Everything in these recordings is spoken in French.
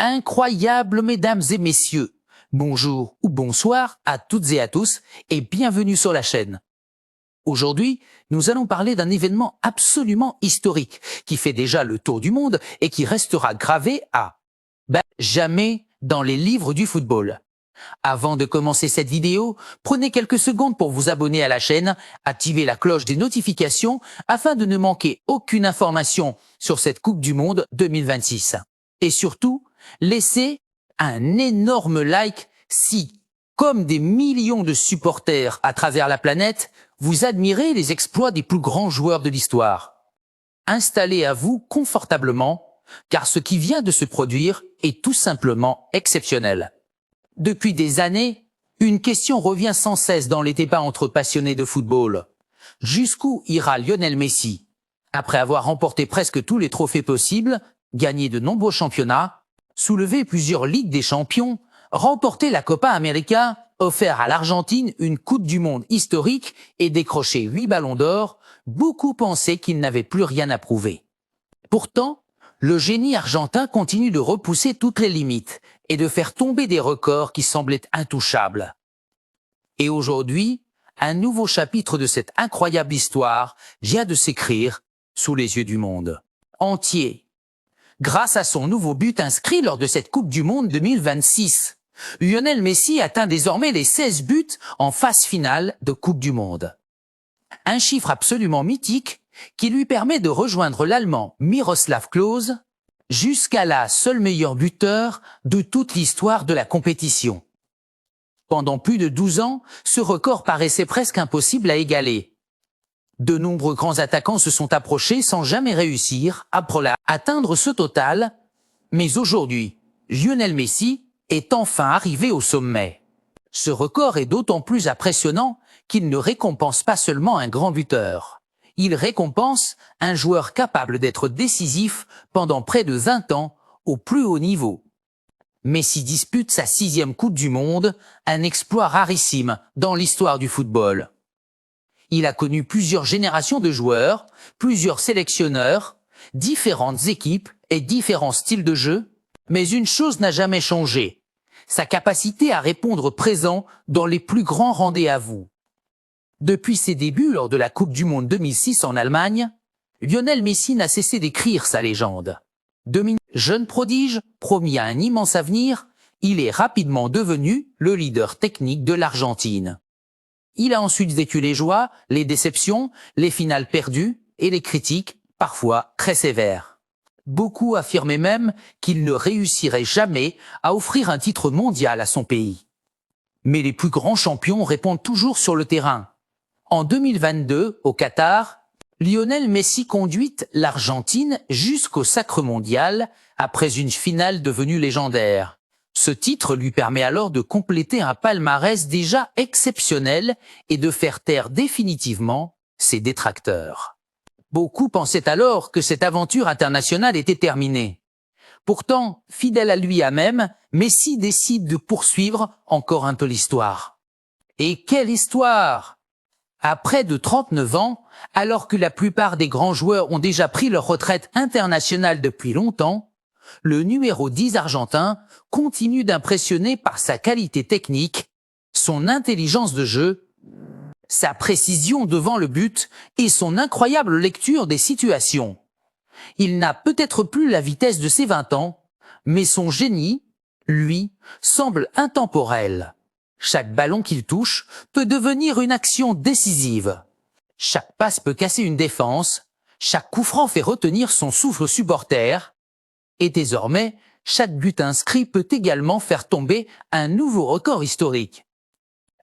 Incroyable, mesdames et messieurs. Bonjour ou bonsoir à toutes et à tous et bienvenue sur la chaîne. Aujourd'hui, nous allons parler d'un événement absolument historique qui fait déjà le tour du monde et qui restera gravé à jamais dans les livres du football. Avant de commencer cette vidéo, prenez quelques secondes pour vous abonner à la chaîne, activer la cloche des notifications afin de ne manquer aucune information sur cette Coupe du Monde 2026. Et surtout, laissez un énorme like si, comme des millions de supporters à travers la planète, vous admirez les exploits des plus grands joueurs de l'histoire. Installez à vous confortablement, car ce qui vient de se produire est tout simplement exceptionnel. Depuis des années, une question revient sans cesse dans les débats entre passionnés de football. Jusqu'où ira Lionel Messi? Après avoir remporté presque tous les trophées possibles, gagné de nombreux championnats, soulevé plusieurs Ligues des Champions, remporté la Copa América, offert à l'Argentine une Coupe du Monde historique et décroché 8 ballons d'or, beaucoup pensaient qu'il n'avait plus rien à prouver. Pourtant, le génie argentin continue de repousser toutes les limites et de faire tomber des records qui semblaient intouchables. Et aujourd'hui, un nouveau chapitre de cette incroyable histoire vient de s'écrire sous les yeux du monde entier. Grâce à son nouveau but inscrit lors de cette Coupe du Monde 2026, Lionel Messi atteint désormais les 16 buts en phase finale de Coupe du Monde. Un chiffre absolument mythique qui lui permet de rejoindre l'Allemand Miroslav Klose jusqu'à la seule meilleure buteur de toute l'histoire de la compétition. Pendant plus de 12 ans, ce record paraissait presque impossible à égaler. De nombreux grands attaquants se sont approchés sans jamais réussir à atteindre ce total, mais aujourd'hui, Lionel Messi est enfin arrivé au sommet. Ce record est d'autant plus impressionnant qu'il ne récompense pas seulement un grand buteur. Il récompense un joueur capable d'être décisif pendant près de 20 ans au plus haut niveau. Messi dispute sa 6e Coupe du Monde, un exploit rarissime dans l'histoire du football. Il a connu plusieurs générations de joueurs, plusieurs sélectionneurs, différentes équipes et différents styles de jeu, mais une chose n'a jamais changé, sa capacité à répondre présent dans les plus grands rendez-vous. Depuis ses débuts lors de la Coupe du Monde 2006 en Allemagne, Lionel Messi n'a cessé d'écrire sa légende. Jeune prodige, promis à un immense avenir, il est rapidement devenu le leader technique de l'Argentine. Il a ensuite vécu les joies, les déceptions, les finales perdues et les critiques, parfois très sévères. Beaucoup affirmaient même qu'il ne réussirait jamais à offrir un titre mondial à son pays. Mais les plus grands champions répondent toujours sur le terrain. En 2022, au Qatar, Lionel Messi conduit l'Argentine jusqu'au sacre mondial après une finale devenue légendaire. Ce titre lui permet alors de compléter un palmarès déjà exceptionnel et de faire taire définitivement ses détracteurs. Beaucoup pensaient alors que cette aventure internationale était terminée. Pourtant, fidèle à lui-même, Messi décide de poursuivre encore un peu l'histoire. Et quelle histoire! À près de 39 ans, alors que la plupart des grands joueurs ont déjà pris leur retraite internationale depuis longtemps, le numéro 10 argentin continue d'impressionner par sa qualité technique, son intelligence de jeu, sa précision devant le but et son incroyable lecture des situations. Il n'a peut-être plus la vitesse de ses 20 ans, mais son génie, lui, semble intemporel. Chaque ballon qu'il touche peut devenir une action décisive. Chaque passe peut casser une défense, chaque coup franc fait retenir son souffle aux supporters, et désormais, chaque but inscrit peut également faire tomber un nouveau record historique.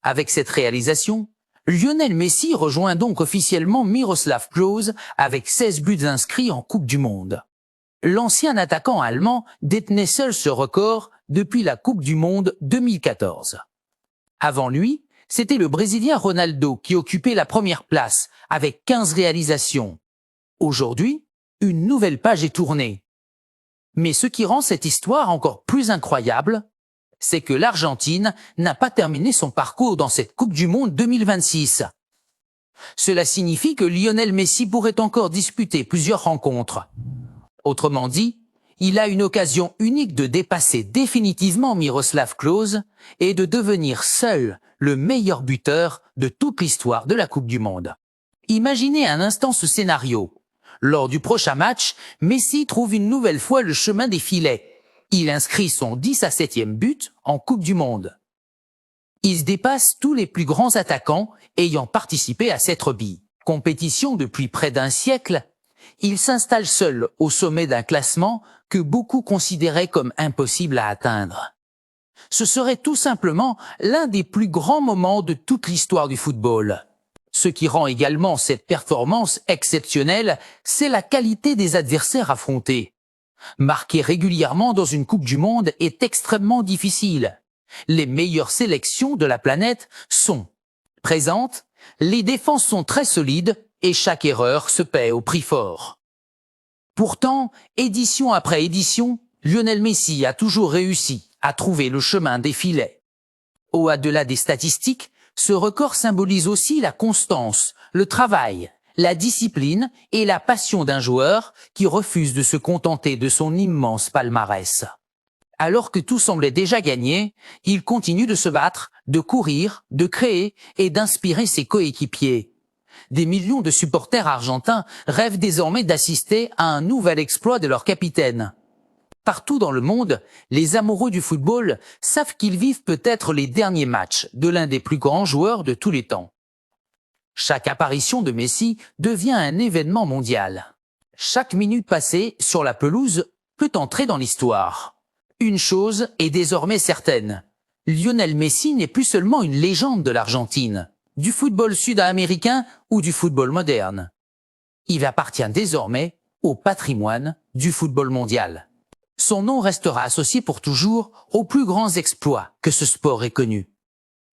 Avec cette réalisation, Lionel Messi rejoint donc officiellement Miroslav Klose avec 16 buts inscrits en Coupe du Monde. L'ancien attaquant allemand détenait seul ce record depuis la Coupe du Monde 2014. Avant lui, c'était le Brésilien Ronaldo qui occupait la première place avec 15 réalisations. Aujourd'hui, une nouvelle page est tournée. Mais ce qui rend cette histoire encore plus incroyable, c'est que l'Argentine n'a pas terminé son parcours dans cette Coupe du Monde 2026. Cela signifie que Lionel Messi pourrait encore disputer plusieurs rencontres. Autrement dit, il a une occasion unique de dépasser définitivement Miroslav Klose et de devenir seul le meilleur buteur de toute l'histoire de la Coupe du Monde. Imaginez un instant ce scénario. Lors du prochain match, Messi trouve une nouvelle fois le chemin des filets. Il inscrit son 17e but en Coupe du Monde. Il dépasse tous les plus grands attaquants ayant participé à cette compétition depuis près d'un siècle. Il s'installe seul au sommet d'un classement que beaucoup considéraient comme impossible à atteindre. Ce serait tout simplement l'un des plus grands moments de toute l'histoire du football. Ce qui rend également cette performance exceptionnelle, c'est la qualité des adversaires affrontés. Marquer régulièrement dans une Coupe du Monde est extrêmement difficile. Les meilleures sélections de la planète sont présentes, les défenses sont très solides et chaque erreur se paie au prix fort. Pourtant, édition après édition, Lionel Messi a toujours réussi à trouver le chemin des filets. Au-delà des statistiques, ce record symbolise aussi la constance, le travail, la discipline et la passion d'un joueur qui refuse de se contenter de son immense palmarès. Alors que tout semblait déjà gagné, il continue de se battre, de courir, de créer et d'inspirer ses coéquipiers. Des millions de supporters argentins rêvent désormais d'assister à un nouvel exploit de leur capitaine. Partout dans le monde, les amoureux du football savent qu'ils vivent peut-être les derniers matchs de l'un des plus grands joueurs de tous les temps. Chaque apparition de Messi devient un événement mondial. Chaque minute passée sur la pelouse peut entrer dans l'histoire. Une chose est désormais certaine. Lionel Messi n'est plus seulement une légende de l'Argentine, du football sud-américain ou du football moderne. Il appartient désormais au patrimoine du football mondial. Son nom restera associé pour toujours aux plus grands exploits que ce sport ait connus.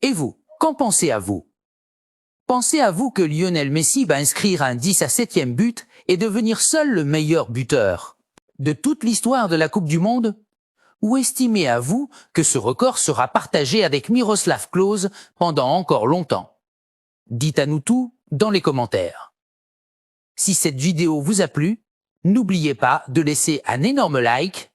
Et vous, qu'en pensez-vous? Pensez-vous que Lionel Messi va inscrire un 17e but et devenir seul le meilleur buteur de toute l'histoire de la Coupe du Monde? Ou estimez-vous que ce record sera partagé avec Miroslav Klose pendant encore longtemps? Dites-nous tout dans les commentaires. Si cette vidéo vous a plu, n'oubliez pas de laisser un énorme like,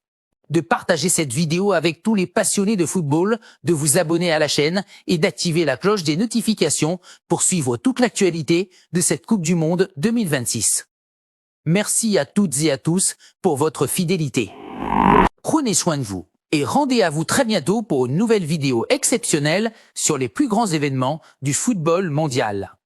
de partager cette vidéo avec tous les passionnés de football, de vous abonner à la chaîne et d'activer la cloche des notifications pour suivre toute l'actualité de cette Coupe du Monde 2026. Merci à toutes et à tous pour votre fidélité. Prenez soin de vous et rendez-vous très bientôt pour une nouvelle vidéo exceptionnelle sur les plus grands événements du football mondial.